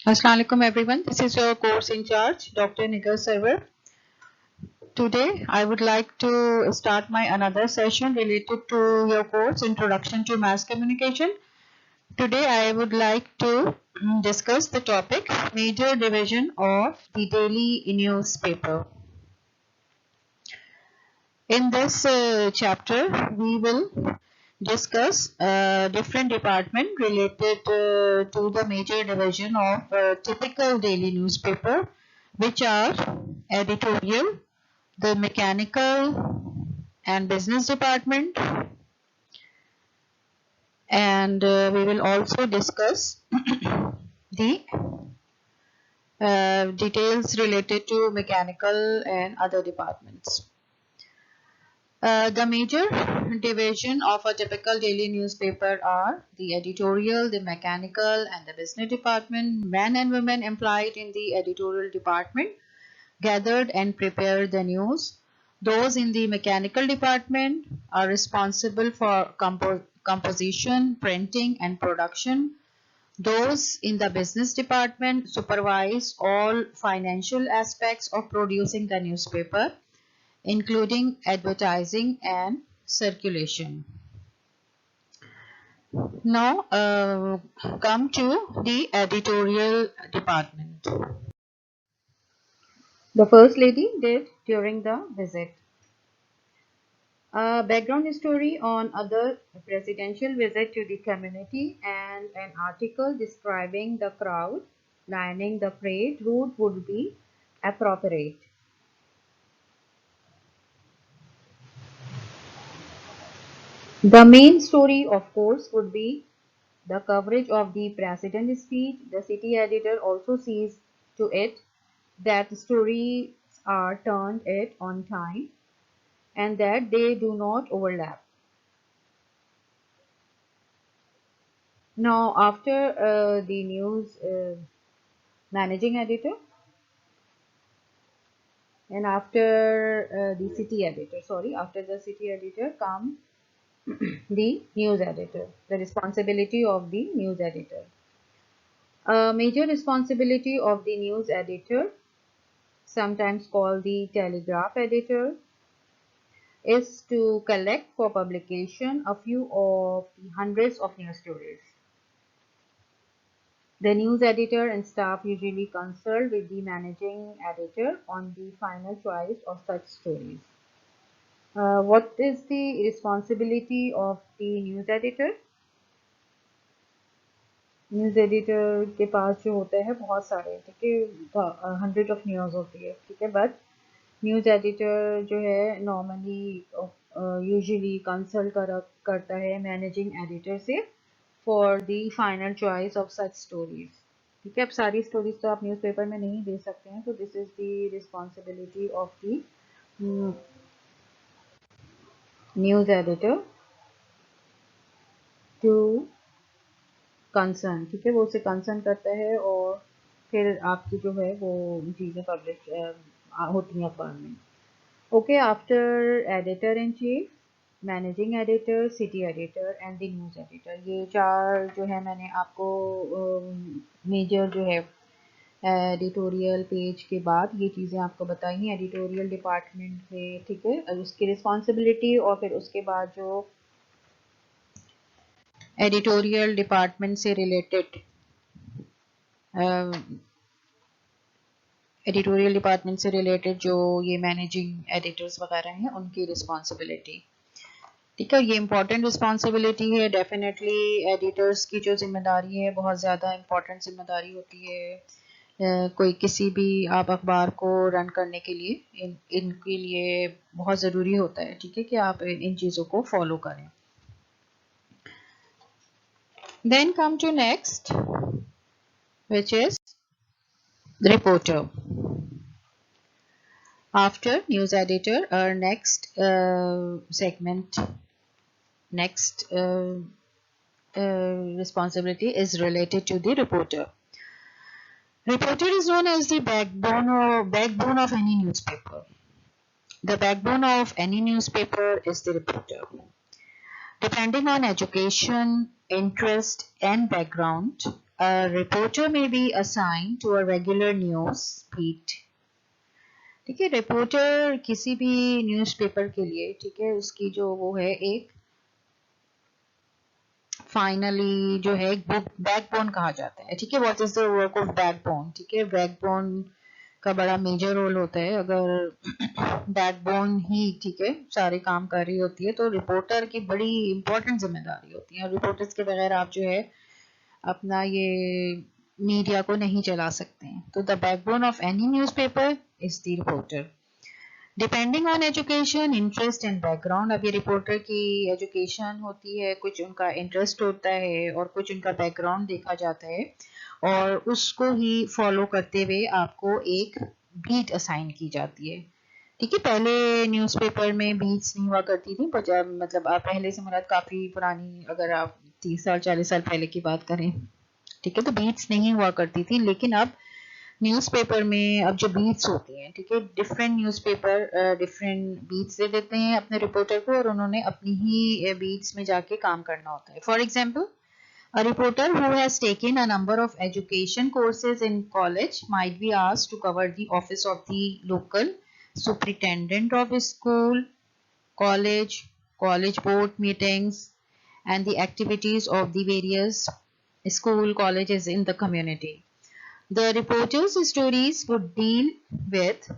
Assalamu alaikum everyone. This is your course in charge, Dr. Nigar Server. Today I would like to start my another session related to your course Introduction to Mass Communication. Today I would like to discuss the topic Major Division of the Daily Newspaper. In this chapter we will discuss different department related to the major division of typical daily newspaper, which are editorial, the mechanical and business department, and we will also discuss the details related to mechanical and other departments. The major division of a typical daily newspaper are the editorial, the mechanical, and the business department. Men and women employed in the editorial department gathered and prepared the news. Those in the mechanical department are responsible for composition, printing, and production. Those in the business department supervise all financial aspects of producing the newspaper, including advertising and circulation. Now come to the editorial department. The First Lady did during the visit. A background story on other presidential visit to the community and an article describing the crowd lining the parade route would be appropriate. The main story, of course, would be the coverage of the president's speech. The city editor also sees to it that the stories are turned it on time and that they do not overlap. Now, after the news managing editor and after the city editor, after the city editor come the news editor, the responsibility of the news editor. A major responsibility of the news editor, sometimes called the telegraph editor, is to collect for publication a few of the hundreds of news stories. The news editor and staff usually consult with the managing editor on the final choice of such stories. What is the responsibility of the news editor? News editor के पास जो होता है बहुत सारे, ठीक है, 100 of news होती है, ठीक है, बट न्यूज़ एडिटर जो है नॉर्मली यूजुअली कंसल्ट करता है मैनेजिंग एडिटर से for the final choice of such stories, ठीक है। अब सारी स्टोरीज तो आप न्यूज़पेपर में नहीं दे सकते हैं, तो this is the responsibility of the news editor to concern, ठीक है, वो उसे कंसर्न करता है और फिर आपकी जो है वो चीज़ें पब्लिश होती हैं अखबार में। Okay, after editor in chief, managing editor, city editor and the news editor, ये चार जो है मैंने आपको मेजर जो है एडिटोरियल पेज के बाद ये चीज़ें आपको बताई हैं एडिटोरियल डिपार्टमेंट में, ठीक है, उसकी रिस्पॉन्सिबिलिटी और फिर उसके बाद जो एडिटोरियल डिपार्टमेंट से रिलेटेड एडिटोरियल डिपार्टमेंट से रिलेटेड जो ये मैनेजिंग एडिटर्स वगैरह हैं उनकी रिस्पॉन्सिबिलिटी, ठीक है। ये इम्पॉर्टेंट रिस्पॉन्सिबिलिटी है, डेफिनेटली एडिटर्स की जो जिम्मेदारी है बहुत ज़्यादा इम्पॉर्टेंट जिम्मेदारी होती है। कोई किसी भी आप अखबार को रन करने के लिए इनके लिए बहुत ज़रूरी होता है, ठीक है, कि आप इन चीज़ों को फॉलो करें। Then come to next, which is the reporter. After news editor, our next segment, next responsibility is related to the reporter. Reporter is known as the backbone of any newspaper. The backbone of any newspaper is the reporter. Depending on education, interest, and background, A reporter may be assigned to a regular news beat. ठीक है, reporter किसी भी newspaper के लिए, ठीक है, उसकी जो वो है एक फाइनली जो है एक बुक बैकबोन कहा जाता है, ठीक है. What is the work of backbone, ठीक है. बैकबोन का बड़ा मेजर रोल होता है. अगर बैकबोन ही, ठीक है, सारे काम कर रही होती है तो रिपोर्टर की बड़ी इंपॉर्टेंट जिम्मेदारी होती है. और रिपोर्टर्स के बगैर आप जो है अपना ये मीडिया को नहीं चला सकते हैं. तो the backbone of any newspaper is the reporter. Depending on education, interest and background. अब ये रिपोर्टर की एजुकेशन होती है, कुछ उनका इंटरेस्ट होता है और कुछ उनका बैकग्राउंड देखा जाता है और उसको ही फॉलो करते हुए आपको एक बीट असाइन की जाती है. ठीक है, पहले न्यूज़पेपर में बीट्स नहीं हुआ करती थी, मतलब आप पहले से मुराद काफ़ी पुरानी, अगर आप 30 साल 40 साल पहले की बात करें, ठीक है, तो बीट्स नहीं हुआ करती थी. लेकिन अब न्यूज़पेपर में अब जो बीट्स होती हैं, ठीक है, डिफरेंट न्यूज़पेपर डिफरेंट बीट्स दे देते हैं अपने रिपोर्टर को और उन्होंने अपनी ही बीट्स में जाके काम करना होता है. For example, a reporter who has taken a number of education courses in college might be asked to cover the office of the local superintendent of a school, college board meetings, and the activities of the various school colleges in the community. The reporter's stories would deal with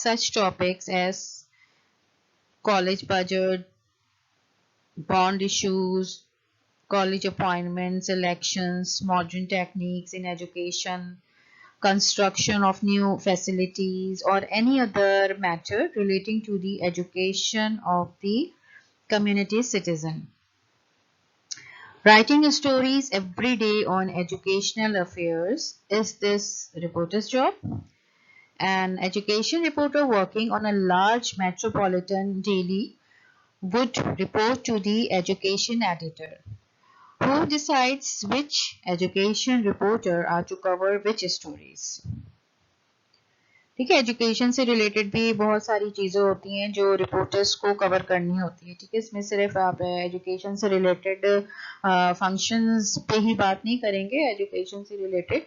such topics as college budget, bond issues, college appointments, elections, modern techniques in education, construction of new facilities, or any other matter relating to the education of the community citizen. Writing stories every day on educational affairs is this reporter's job. An education reporter working on a large metropolitan daily would report to the education editor, who decides which education reporter are to cover which stories. ठीक है, education से related भी बहुत सारी चीज़ें होती हैं जो रिपोर्टर्स को कवर करनी होती है. ठीक है, इसमें सिर्फ आप एजुकेशन से रिलेटेड फंक्शंस पे ही बात नहीं करेंगे. एजुकेशन से रिलेटेड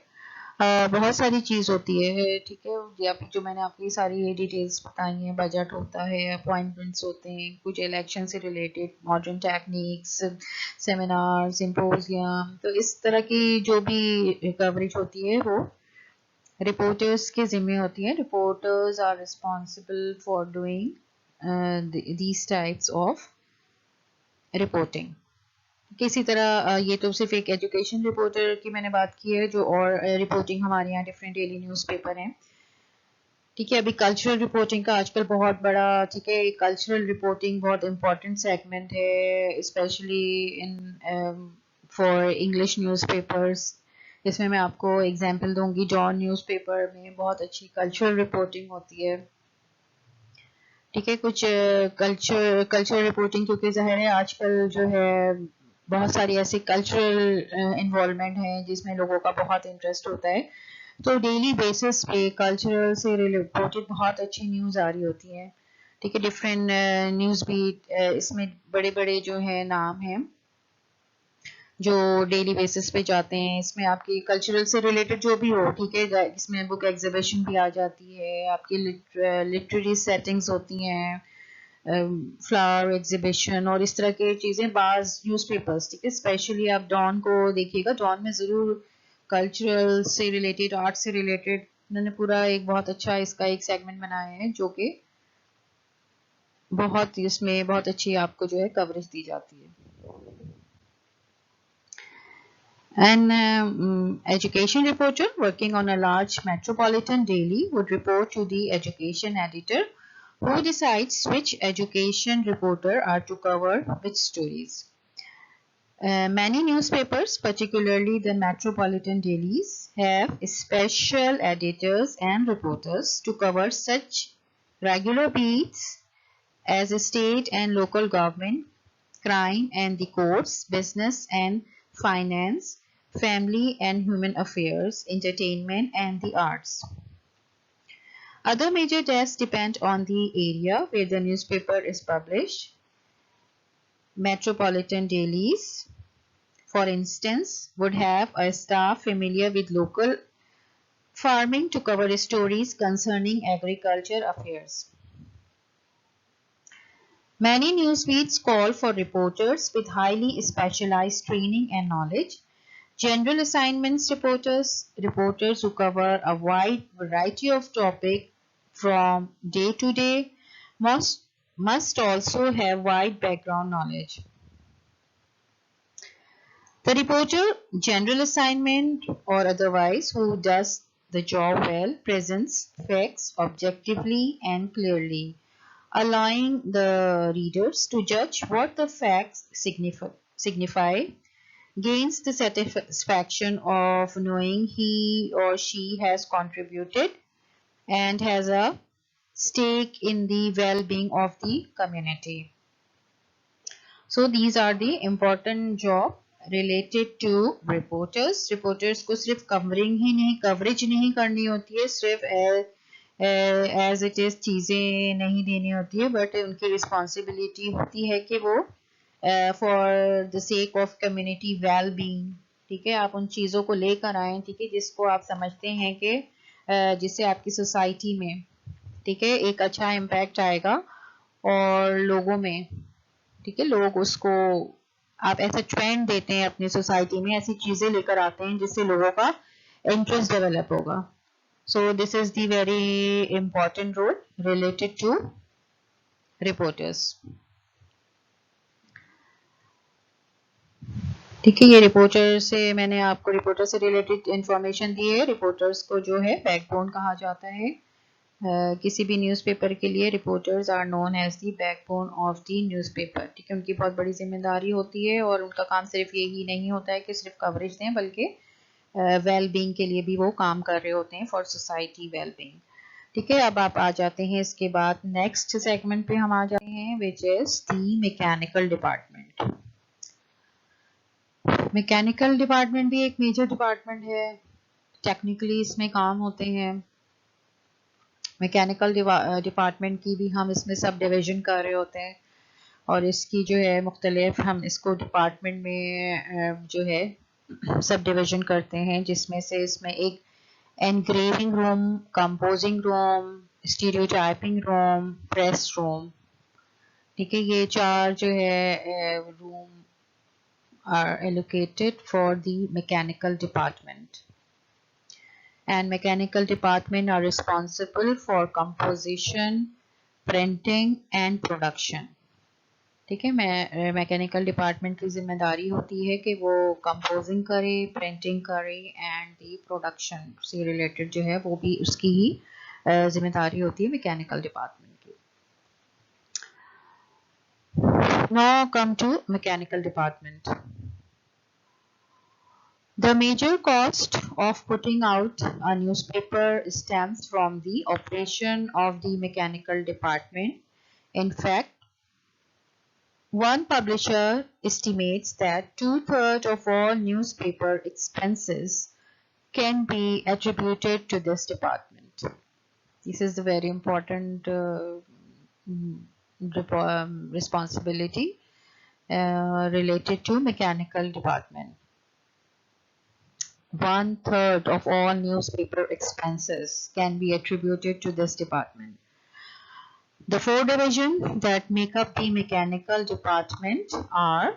बहुत सारी चीज़ होती है. ठीक है, जो मैंने आपकी सारी डिटेल्स बताई हैं, बजट होता है, अपॉइंटमेंट्स होते हैं, कुछ इलेक्शन से related, modern techniques, seminar, symposium, तो इस तरह की जो भी कवरेज होती है वो रिपोर्टर्स के जिम्मे होती है. Reporters are responsible for doing these types of reporting. किसी तरह ये तो सिर्फ एक एजुकेशन रिपोर्टर की मैंने बात की है, जो और रिपोर्टिंग हमारे यहाँ डिफरेंट डेली न्यूज़पेपर हैं. ठीक है, अभी कल्चरल रिपोर्टिंग का आजकल बहुत बड़ा, ठीक है, कल्चरल रिपोर्टिंग बहुत इम्पोर्टेंट सेगमेंट है, specially in for English newspapers. इसमें मैं आपको एग्जांपल दूंगी. डॉन न्यूज़पेपर में बहुत अच्छी कल्चरल रिपोर्टिंग होती है. ठीक है, कुछ कल्चरल रिपोर्टिंग, क्योंकि जाहिर है आजकल जो है बहुत सारी ऐसी कल्चरल इन्वॉल्वमेंट है जिसमें लोगों का बहुत इंटरेस्ट होता है. तो डेली बेसिस पे कल्चरल से रिलेटेड बहुत अच्छी न्यूज़ आ रही होती है. ठीक है, डिफरेंट न्यूज़ बीट, इसमें बड़े बड़े जो है नाम हैं जो डेली बेसिस पे जाते हैं. इसमें आपकी कल्चरल से रिलेटेड जो भी हो, ठीक है, इसमें बुक एग्जीबिशन भी आ जाती है, आपकी लिटरेरी सेटिंग्स होती हैं, फ्लावर एग्जीबिशन और इस तरह की चीज़ें बाज न्यूज़पेपर्स. ठीक है, स्पेशली आप डॉन को देखिएगा. डॉन में ज़रूर कल्चरल से रिलेटेड, आर्ट से रिलेटेड उन्होंने पूरा एक बहुत अच्छा इसका एक सेगमेंट बनाया है जो कि बहुत, इसमें बहुत अच्छी आपको जो है कवरेज दी जाती है. An education reporter working on a large metropolitan daily would report to the education editor, who decides which education reporter are to cover which stories. Many newspapers, particularly the metropolitan dailies, have special editors and reporters to cover such regular beats as state and local government, crime and the courts, business and finance, family and human affairs, entertainment and the arts. Other major desks depend on the area where the newspaper is published. Metropolitan dailies for instance, would have a staff familiar with local farming to cover stories concerning agriculture affairs. Many newsfeeds call for reporters with highly specialized training and knowledge. General assignments reporters, reporters who cover a wide variety of topics from day to day, must also have wide background knowledge. The reporter, general assignment or otherwise, who does the job well, presents facts objectively and clearly, allowing the readers to judge what the facts signify, gains the satisfaction of knowing he or she has contributed and has a stake in the well-being of the community. So these are the important job related to reporters. Reporters को सिर्फ coverage नहीं करनी होती है, सिर्फ as it is चीजें नहीं देनी होती है, but उनकी responsibility होती है कि वो for the sake of community well-being, ठीक है, आप उन चीज़ों को लेकर आएं, ठीक है, जिसको आप समझते हैं कि जिससे आपकी सोसाइटी में, ठीक है, एक अच्छा इम्पैक्ट आएगा और लोगों में, ठीक है, लोग उसको, आप ऐसा ट्रेंड देते हैं अपनी सोसाइटी में, ऐसी चीज़ें लेकर आते हैं जिससे लोगों का इंटरेस्ट डेवलप होगा. So this is the very important role related to reporters. ठीक है, ये रिपोर्टर से मैंने आपको रिपोर्टर से रिलेटेड इंफॉर्मेशन दी है. रिपोर्टर्स को जो है बैकबोन कहा जाता है. किसी भी न्यूज़पेपर के लिए reporters are known as the backbone of the newspaper. ठीक है, उनकी बहुत बड़ी जिम्मेदारी होती है और उनका काम सिर्फ यही नहीं होता है कि सिर्फ कवरेज दें, बल्कि वेल बीइंग के लिए भी वो काम कर रहे होते हैं फॉर सोसाइटी वेल बीइंग. ठीक है, अब आप आ जाते हैं इसके बाद नेक्स्ट सेगमेंट पे हम आ जाते हैं, which is the mechanical department. Mechanical department भी एक मेजर डिपार्टमेंट है. टेक्निकली इसमें काम होते हैं. मैकेनिकल डिपार्टमेंट की भी हम इसमें सब डिवीजन कर रहे होते हैं और इसकी जो है मुख्तलिफ हम इसको डिपार्टमेंट में जो है सब डिवीजन करते हैं, जिसमें से इसमें एक engraving room, composing room, stereotyping room, press room. ठीक है, ये चार जो है room are allocated for the mechanical department, and mechanical department are responsible for composition, printing and production. ठीक है, मैकेनिकल डिपार्टमेंट की जिम्मेदारी होती है कि वो कंपोजिंग करे, प्रिंटिंग करे एंड दी प्रोडक्शन से रिलेटेड जो है वो भी उसकी ही जिम्मेदारी होती है मैकेनिकल डिपार्टमेंट की. Now come to mechanical department. The major cost of putting out a newspaper stems from the operation of the mechanical department. In fact, one publisher estimates that 2/3 of all newspaper expenses can be attributed to this department. This is a very important responsibility related to mechanical department. 1/3 of all newspaper expenses can be attributed to this department. The four divisions that make up the mechanical department are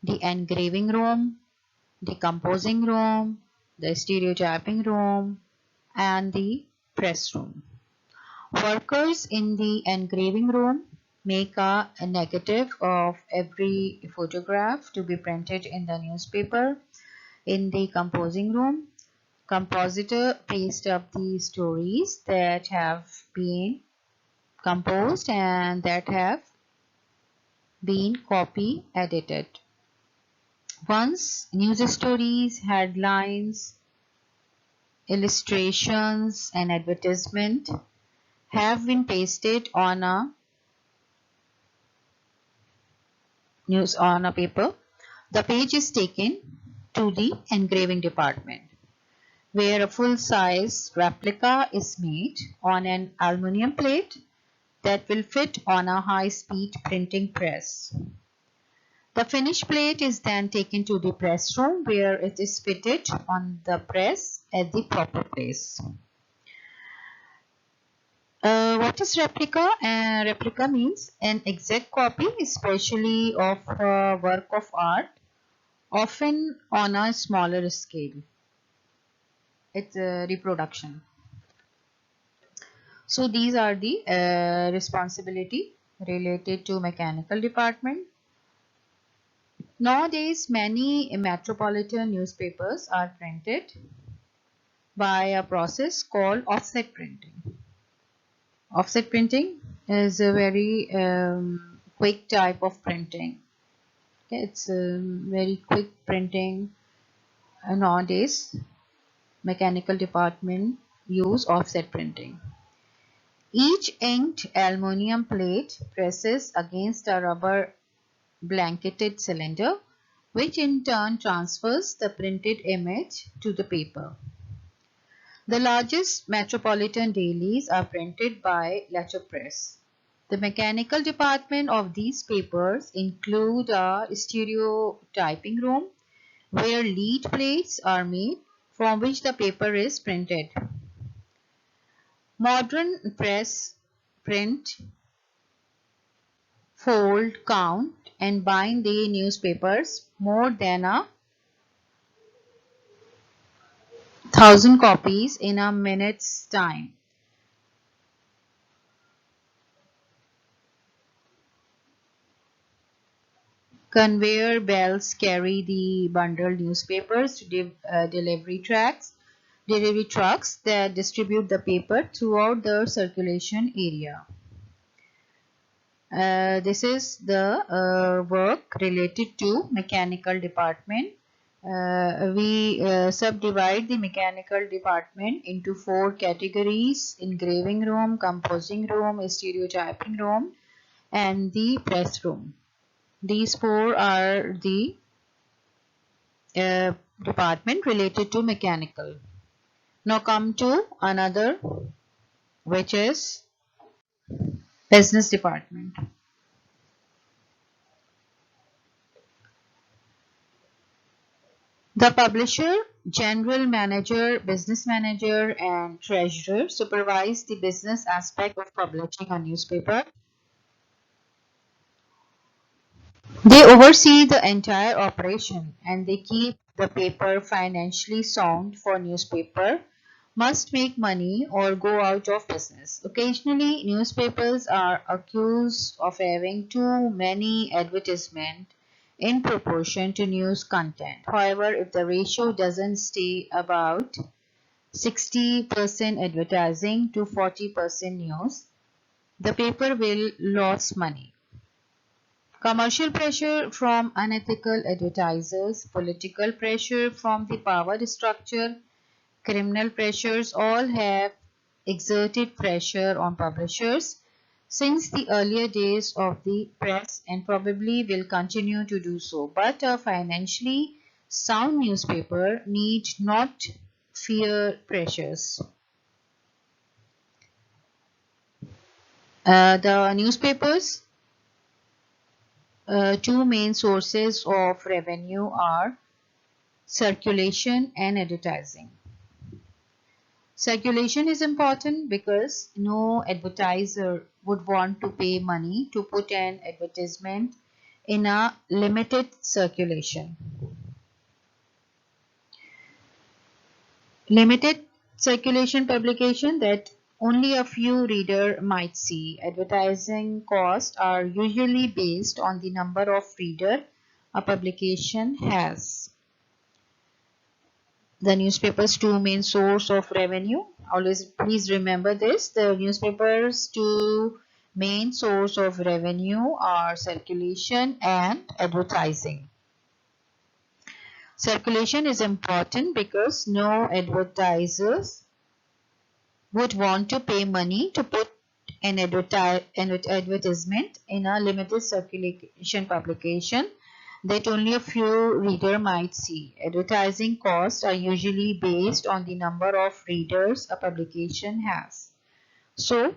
the engraving room, the composing room, the stereotyping room, and the press room. Workers in the engraving room make a negative of every photograph to be printed in the newspaper. In the composing room, compositor pastes up the stories that have been composed and that have been copy edited. Once news stories, headlines, illustrations and advertisement have been pasted on a paper, the page is taken to the engraving department, where a full-size replica is made on an aluminum plate that will fit on a high-speed printing press. The finished plate is then taken to the press room where it is fitted on the press at the proper place. What is replica? Replica means an exact copy, especially of a work of art, often on a smaller scale. It's a reproduction. So these are the responsibility related to mechanical department. Nowadays, many metropolitan newspapers are printed by a process called offset printing. Offset printing is a very quick type of printing. Okay, it's very quick printing. Nowadays, mechanical department use offset printing. Each inked aluminum plate presses against a rubber blanketed cylinder, which in turn transfers the printed image to the paper. The largest metropolitan dailies are printed by letterpress. The mechanical department of these papers include a stereotyping room where lead plates are made from which the paper is printed. Modern press print, fold, count, and bind the newspapers more than 1,000 copies in a minute's time. Conveyor belts carry the bundled newspapers to delivery trucks that distribute the paper throughout the circulation area. This is the work related to mechanical department. We subdivide the mechanical department into 4 categories: engraving room, composing room, stereotyping room, and the press room. These 4 are the department related to mechanical. Now come to another, which is business department. The publisher, general manager, business manager, and treasurer supervise the business aspect of publishing a newspaper. They oversee the entire operation and they keep the paper financially sound, for newspaper must make money or go out of business. Occasionally, newspapers are accused of having too many advertisements in proportion to news content. However, if the ratio doesn't stay about 60% advertising to 40% news, the paper will lose money. Commercial pressure from unethical advertisers, political pressure from the power structure, criminal pressures all have exerted pressure on publishers since the earlier days of the press and probably will continue to do so. But a financially sound newspaper need not fear pressures. The newspapers' two main sources of revenue are circulation and advertising. Circulation is important because no advertiser would want to pay money to put an advertisement in a limited circulation. Limited circulation publication that only a few readers might see. Advertising costs are usually based on the number of readers a publication has. The newspaper's two main source of revenue. Always please remember this. The newspaper's two main source of revenue are circulation and advertising. Circulation is important because no advertisers would want to pay money to put an advertisement in a limited circulation publication that only a few readers might see. Advertising costs are usually based on the number of readers a publication has. So,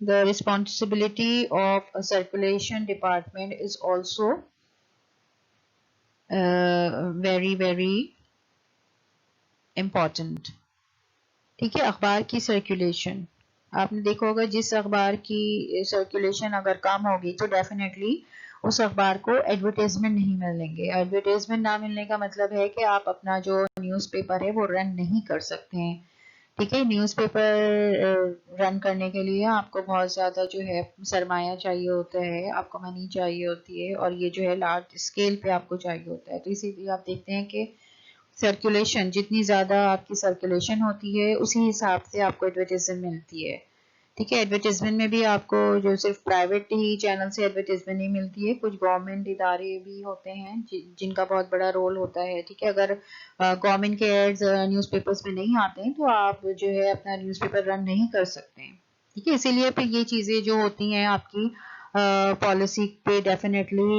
the responsibility of a circulation department is also very very important. ठीक है, अखबार की circulation, आपने देखा होगा जिस अखबार की सर्कुलेशन अगर कम होगी तो डेफिनेटली उस अखबार को एडवर्टाइजमेंट नहीं मिलेंगे। एडवर्टाइजमेंट ना मिलने का मतलब है कि आप अपना जो न्यूज़पेपर है वो रन नहीं कर सकते हैं। ठीक है, न्यूज़पेपर रन करने के लिए आपको बहुत ज़्यादा जो है सरमाया चाहिए होता है, आपको मनी चाहिए होती है, और ये जो है लार्ज स्केल पे आपको चाहिए होता है। तो इसीलिए आप देखते हैं कि सर्कुलेशन, जितनी ज़्यादा आपकी सर्कुलेशन होती है उसी हिसाब से आपको एडवर्टाइजमेंट मिलती है। ठीक है, एडवर्टाइजमेंट में भी आपको जो सिर्फ प्राइवेट ही चैनल से एडवर्टाइजमेंट नहीं मिलती है, कुछ गवर्नमेंट इदारे भी होते हैं जिनका बहुत बड़ा रोल होता है। ठीक है, अगर गवर्नमेंट के एड्स न्यूज़पेपर्स में नहीं आते हैं तो आप जो है अपना न्यूज़पेपर रन नहीं कर सकते हैं। ठीक है, इसीलिए फिर ये चीज़ें जो होती हैं आपकी पॉलिसी पे डेफिनेटली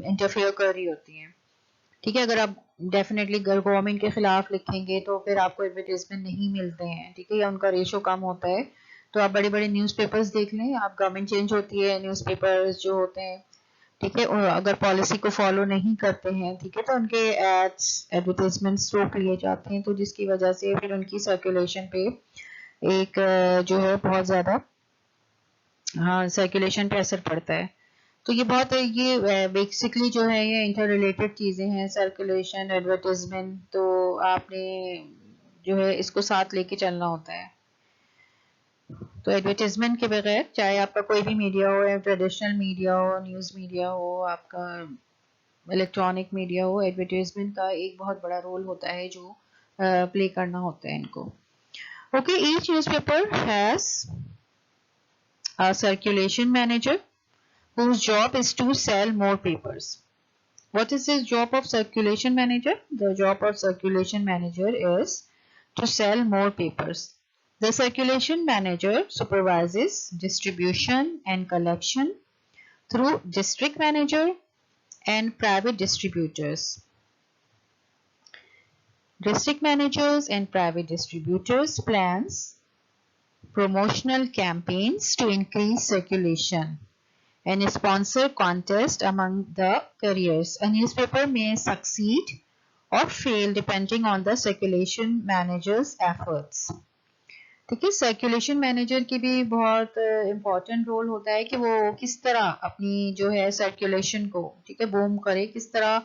इंटरफेयर कर रही होती हैं। ठीक है, अगर आप डेफिनेटली गवर्नमेंट के खिलाफ लिखेंगे तो फिर आपको एडवर्टाइजमेंट नहीं मिलते हैं। ठीक है, या उनका रेशो कम होता है। तो आप बड़े बड़े न्यूज़पेपर्स देख लें, आप गवर्नमेंट चेंज होती है, न्यूज़पेपर्स जो होते हैं, ठीक है, और अगर पॉलिसी को फॉलो नहीं करते हैं, ठीक है, तो उनके एड्स एडवर्टाइजमेंट्स रोक लिए जाते हैं, तो जिसकी वजह से फिर उनकी सर्कुलेशन पे एक जो है बहुत ज़्यादा हाँ सर्कुलेशन पे असर पड़ता है। तो ये बहुत ये बेसिकली जो है ये इंटर रिलेटेड चीज़ें हैं, सर्कुलेशन, एडवर्टाइजमेंट, तो आपने जो है इसको साथ लेके चलना होता है। तो एडवर्टाइजमेंट के बगैर चाहे आपका कोई भी मीडिया हो, या ट्रेडिशनल मीडिया हो, न्यूज़ मीडिया हो, आपका इलेक्ट्रॉनिक मीडिया हो, एडवर्टाइजमेंट का एक बहुत बड़ा रोल होता है जो प्ले करना होता है इनको। Okay, each newspaper has a circulation manager whose job is to sell more papers. What is the job of circulation manager? The job of circulation manager is to sell more papers. The circulation manager supervises distribution and collection through district manager and private distributors. District managers and private distributors plans promotional campaigns to increase circulation and sponsor contest among the carriers. A newspaper may succeed or fail depending on the circulation manager's efforts. ठीक है, circulation manager की भी बहुत important role होता है कि वो किस तरह अपनी जो है सर्कुलेशन को, ठीक है, बूम करे, किस तरह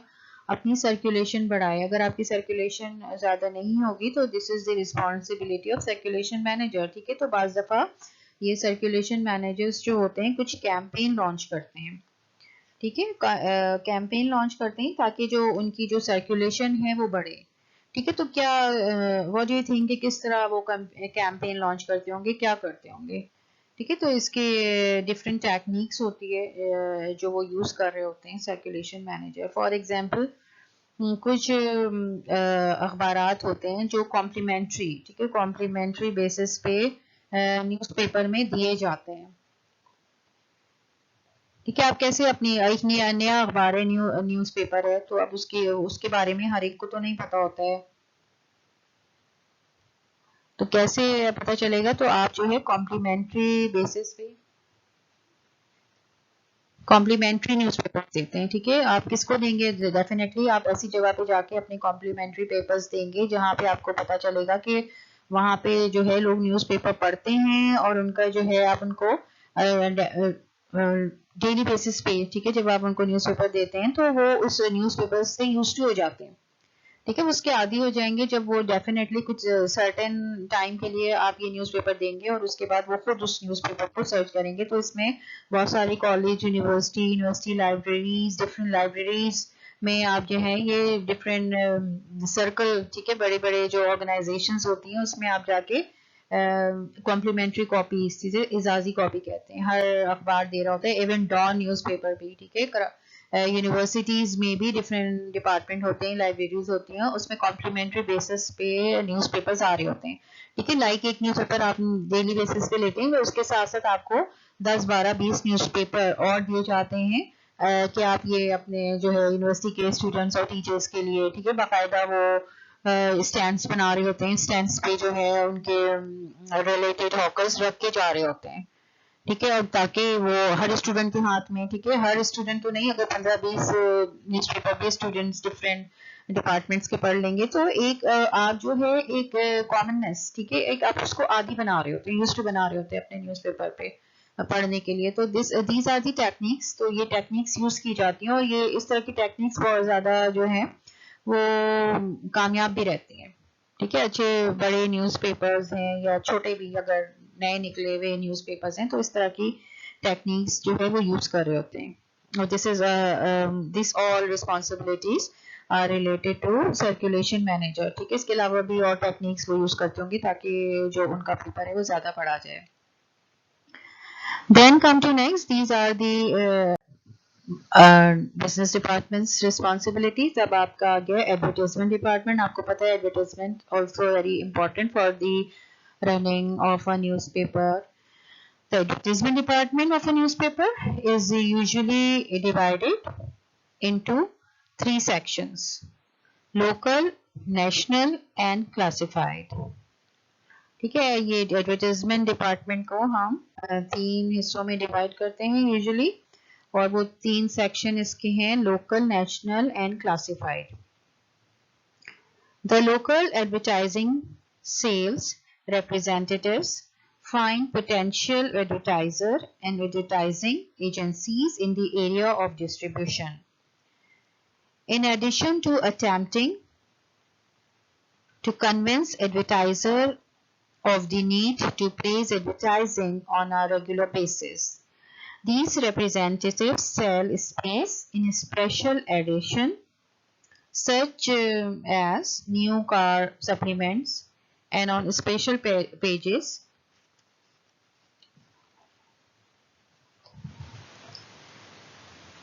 अपनी सर्कुलेशन बढ़ाए। अगर आपकी सर्कुलेशन ज़्यादा नहीं होगी तो this is the responsibility of circulation manager. ठीक है, तो बाज़ दफ़ा ये सर्कुलेशन मैनेजर्स जो होते हैं कुछ कैंपेन लॉन्च करते हैं। ठीक है, कैंपेन लॉन्च करते हैं ताकि जो उनकी जो सर्कुलेशन है वो बढ़े। ठीक है, तो क्या व्हाट डू यू थिंक कि किस तरह वो कैंपेन लॉन्च करते होंगे, क्या करते होंगे? ठीक है, तो इसके डिफरेंट टेक्निक्स होती है जो वो यूज़ कर रहे होते हैं सर्कुलेशन मैनेजर। फॉर एग्जांपल कुछ अखबारात होते हैं जो कॉम्प्लीमेंट्री, ठीक है, कॉम्प्लीमेंट्री बेसिस पे न्यूज़पेपर में दिए जाते हैं। ठीक है, आप कैसे अपनी एक नया अखबार है, न्यूज़पेपर है, तो अब उसके उसके बारे में हर एक को तो नहीं पता होता है, तो कैसे पता चलेगा? तो आप जो है कॉम्प्लीमेंट्री बेसिस पे कॉम्प्लीमेंट्री न्यूज़पेपर देते हैं। ठीक है, आप किसको देंगे? डेफिनेटली आप ऐसी जगह पे जाके अपने कॉम्प्लीमेंट्री पेपर्स देंगे जहाँ पे आपको पता चलेगा कि वहाँ पे जो है लोग न्यूज़पेपर पढ़ते हैं, और उनका जो है आप उनको डेली बेसिस पे, ठीक है, जब आप उनको न्यूज़पेपर देते हैं तो वो उस न्यूज़पेपर से यूज्ड टू हो जाते हैं। ठीक है, उसके आदी हो जाएंगे जब वो डेफिनेटली कुछ सर्टेन टाइम के लिए आप ये न्यूज़पेपर देंगे और उसके बाद वो खुद उस न्यूज़पेपर को सर्च करेंगे। तो इसमें बहुत सारी college, university libraries, different libraries में आप जो है ये डिफरेंट सर्कल, ठीक है, बड़े बड़े जो ऑर्गेनाइजेशंस होती हैं उसमें आप जाके कॉम्प्लीमेंट्री कॉपी, इसे इजाजी कॉपी कहते हैं, हर अखबार दे रहा होता है, इवन डॉन न्यूज़पेपर भी। ठीक है, यूनिवर्सिटीज़ में भी डिफरेंट डिपार्टमेंट होते हैं, लाइब्रेरीज होती हैं, उसमें कॉम्प्लीमेंट्री बेसिस पे न्यूज़पेपर्स आ रहे होते हैं। ठीक है, लाइक एक न्यूज़पेपर आप डेली बेसिस पे लेते हैं, उसके साथ साथ आपको 10, 12, 20 न्यूज़पेपर और दिए जाते हैं कि आप ये अपने जो है यूनिवर्सिटी के स्टूडेंट्स और टीचर्स के लिए, ठीक है, बाकायदा वो स्टैंड्स बना रहे होते हैं, स्टैंड्स पे जो है उनके रिलेटेड हॉकर्स रख के जा रहे होते हैं। ठीक है, और ताकि वो हर स्टूडेंट के हाथ में, ठीक है, हर स्टूडेंट तो नहीं, अगर 15-20 न्यूज़पेपर भी स्टूडेंट्स डिफरेंट डिपार्टमेंट्स के पढ़ लेंगे तो एक आप जो है एक कॉमननेस, ठीक है, एक आप उसको आदी बना रहे होते हैं, यूज्ड टू बना रहे होते हैं अपने न्यूज़पेपर पे पढ़ने के लिए। तो दीज आर दी टेक्निक्स, तो ये टेक्निक्स यूज की जाती हैं और ये इस तरह की टेक्निक्स बहुत ज़्यादा जो है वो कामयाब भी रहती हैं। ठीक है, अच्छे बड़े न्यूज़पेपर्स हैं या छोटे भी अगर नए निकले हुए न्यूज़पेपर्स हैं तो इस तरह की टेक्निक्स जो है वो यूज कर रहे होते हैं। और this all responsibilities are related to circulation manager. ठीक है, इसके अलावा भी और टेक्निक्स वो यूज करते होंगे ताकि जो उनका पेपर है वो ज्यादा पढ़ा जाए। Then come to next, these are the business departments responsibilities. अब आपका आ गया एडवर्टाइजमेंट डिपार्टमेंट। आपको पता है advertisement also very important for the running of a newspaper. The advertisement department of a newspaper is usually divided into three sections: local, national and classified. ठीक है, ये advertisement department को हम तीन हिस्सों में डिवाइड करते हैं यूजुअली, और वो तीन सेक्शन इसके हैं: local, national and classified. The local advertising sales representatives find potential advertiser and advertising agencies in the area of distribution. In addition to attempting to convince advertiser of the need to place advertising on a regular basis, these representatives sell space in special edition such as new car supplements and on special pages.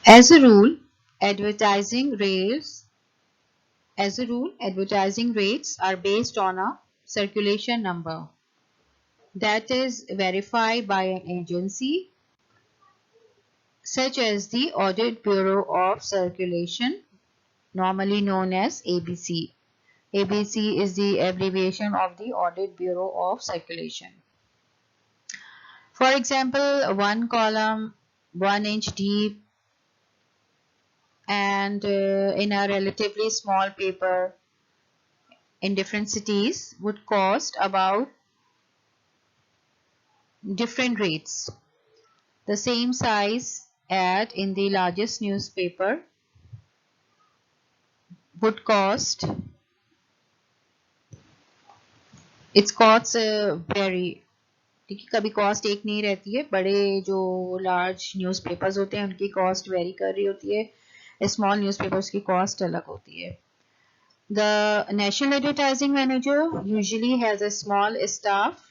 As a rule, advertising rates are based on a circulation number that is verified by an agency such as the Audit Bureau of Circulation, normally known as ABC. ABC is the abbreviation of the Audit Bureau of Circulation. For example, one column 1 inch deep and in a relatively small paper in different cities would cost about different rates. The same size ad in the largest newspaper would cost, its costs vary. ठीक है, कभी cost एक नहीं रहती है, बड़े जो large newspapers होते हैं उनकी कॉस्ट वेरी कर रही होती है, स्मॉल न्यूज़पेपर्स की कॉस्ट अलग होती है। The national advertising manager usually has a small staff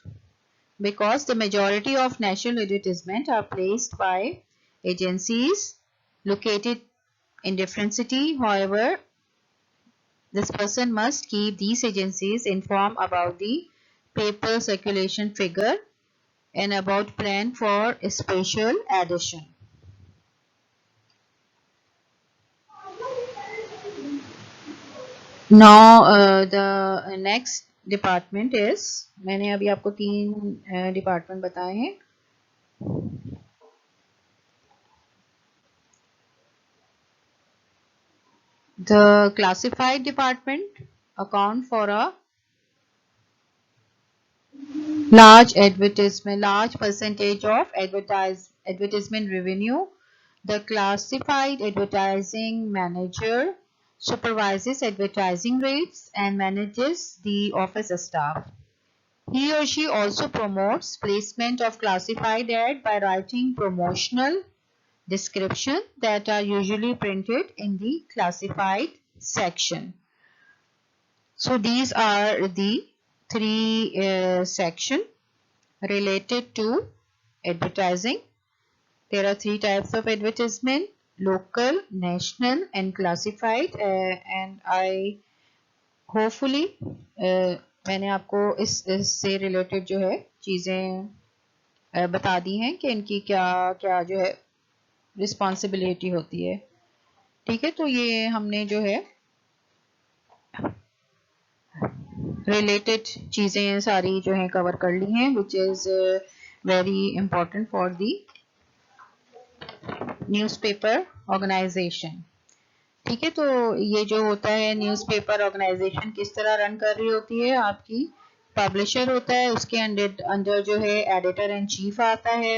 because the majority of national advertisement are placed by agencies located in different city. However, this person must keep these agencies informed about the paper circulation figure and about plan for a special edition. Now the next department is, मैंने अभी आपको तीन department बताए हैं। The classified department account for a large percentage of advertisement revenue. The classified advertising manager supervises advertising rates and manages the office staff. He or she also promotes placement of classified ad by writing promotional description that are usually printed in the classified section. So these are the three sections related to advertising. There are three types of advertisement: local, national and classified. And I hopefully मैंने आपको इससे related जो है चीज़ें बता दी हैं कि इनकी क्या क्या जो है रिस्पॉन्सिबिलिटी होती है। ठीक है, तो ये हमने जो है रिलेटेड चीज़ें सारी जो है कवर कर ली हैं, very important for the newspaper organization. ठीक है, तो ये जो होता है न्यूज़पेपर ऑर्गेनाइजेशन किस तरह रन कर रही होती है, आपकी पब्लिशर होता है, उसके अंडर जो है एडिटर एंड चीफ आता है।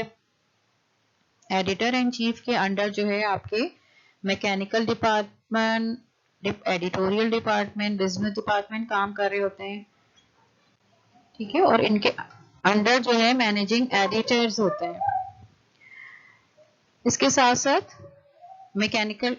एडिटर एंड चीफ के अंडर जो है आपके mechanical department, editorial department, business department काम कर रहे होते हैं। ठीक है, और इनके अंडर जो है मैनेजिंग एडिटर्स होते हैं। इसके साथ साथ मैकेनिकल